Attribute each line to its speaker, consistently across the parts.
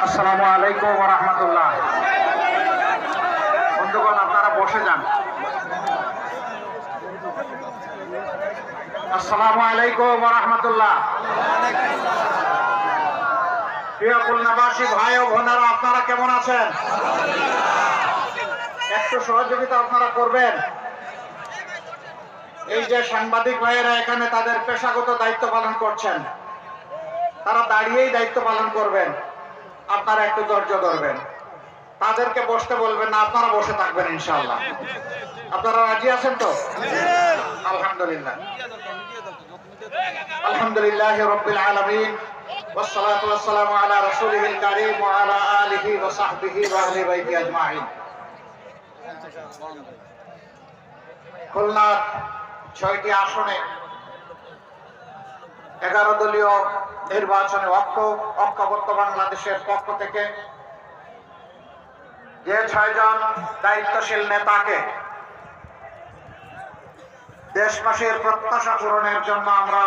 Speaker 1: আসসালামু আলাইকুম ওয়া রাহমাতুল্লাহ। বন্ধুগণ, আপনারা বসে যান। আসসালামু আলাইকুম ওয়া রাহমাতুল্লাহ। প্রিয় খুলনাবাসী ভাই ও বোনেরা, আপনারা কেমন আছেন? একটু সহযোগিতা আপনারা করবেন। এই যে সাংবাদিক ভাইয়েরা এখানে তাদের পেশাগত দায়িত্ব পালন করছেন, তারা দাঁড়িয়েই দায়িত্ব পালন করবেন। আপনারা একটু ধৈর্য ধরবেন, তাদেরকে বসতে বলবেন না, আপনারা বসে থাকবেন ইনশাআল্লাহ। আপনারা রাজি আছেন তো? আলহামদুলিল্লাহ। আলহামদুলিল্লাহি রাব্বিল আলামিন والصلاه والسلام على رسوله الكريم وعلى اله وصحبه واهل بيته اجمعين। খুলনার ৬টি আসনে 11 দলীয় নির্বাচনে ঐক্যবদ্ধ বাংলাদেশের পক্ষ থেকে যে ৬ জন দায়িত্বশীল নেতাকে দেশবাসীর প্রত্যাশা পূরণের জন্য আমরা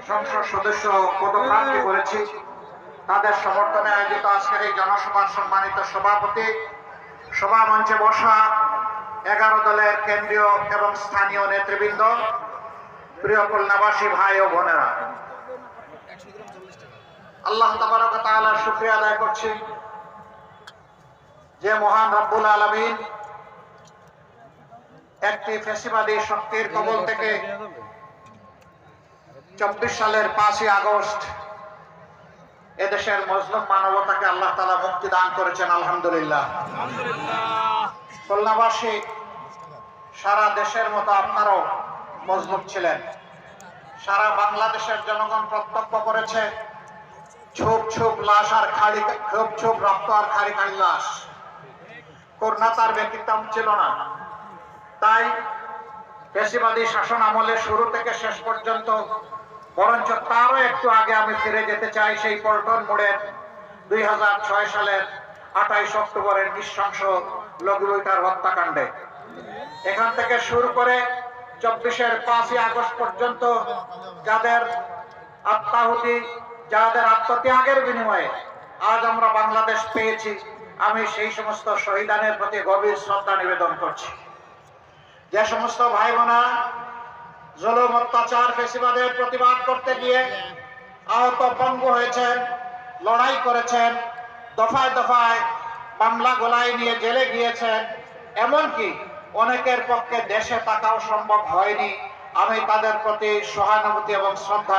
Speaker 1: সংসদ সদস্য পদপ্রার্থী করেছি, তাদের সমর্থনে আয়োজিত আজকের এই জনসভার সম্মানিত সভাপতি, সভা মঞ্চে বসা 11 দলের কেন্দ্রীয় এবং স্থানীয় নেতৃবৃন্দ, প্রিয় খুলনাবাসী ভাই ও বোনেরা, আল্লাহ তাবারক ওয়া তাআলার শুকরিয়া আদায় করছি যে মহান রব্বুল আলামিন একটি ফ্যাসিবাদী শক্তির কবল থেকে 24 সালের 5ই আগস্ট এদেশের মজলুম মানবতাকে আল্লাহ তাআলা মুক্তি দান করেছেন। আলহামদুলিল্লাহ। খুলনাবাসী সারা দেশের মতো আপনারাও মজলুম ছিলেন। সারা বাংলাদেশের জনগণ প্রত্যক্ষ করেছে ছোপ ছোপ লাশ আর ছোপ ছোপ রক্ত আর খাড়ি খাড়ি লাশ। করুণা তার ব্যতিক্রম ছিল না। তাই ফ্যাসিবাদী শাসন আমলের শুরু থেকে শেষ পর্যন্ত, বরঞ্চ তারও একটু আগে আমি ফিরে যেতে চাই সেই পল্টন মোড়ের 2006 সালের 28 অক্টোবরের নৃশংস লঘুবৈঠার হত্যাকাণ্ডে। এখান থেকে শুরু করে 24-এর 5ই আগস্ট পর্যন্ত যাদের আত্মাহুতি, যাদের আত্মত্যাগের বিনিময়ে আজ আমরা বাংলাদেশ পেয়েছি, আমি সেই সমস্ত শহীদানের প্রতি গভীর শ্রদ্ধা নিবেদন করছি। যে সমস্ত ভাই বোনা জুলুম, অত্যাচার, ফ্যাসিবাদের প্রতিবাদ করতে গিয়ে আহত পঙ্গু হয়েছেন, লড়াই করেছেন, দফায় দফায় মামলা গলায় নিয়ে জেলে গিয়েছেন, এমনকি অনেকের পক্ষে দেশে থাকাও সম্ভব হয়নি, আমি তাদের প্রতি সহানুভূতি এবং শ্রদ্ধা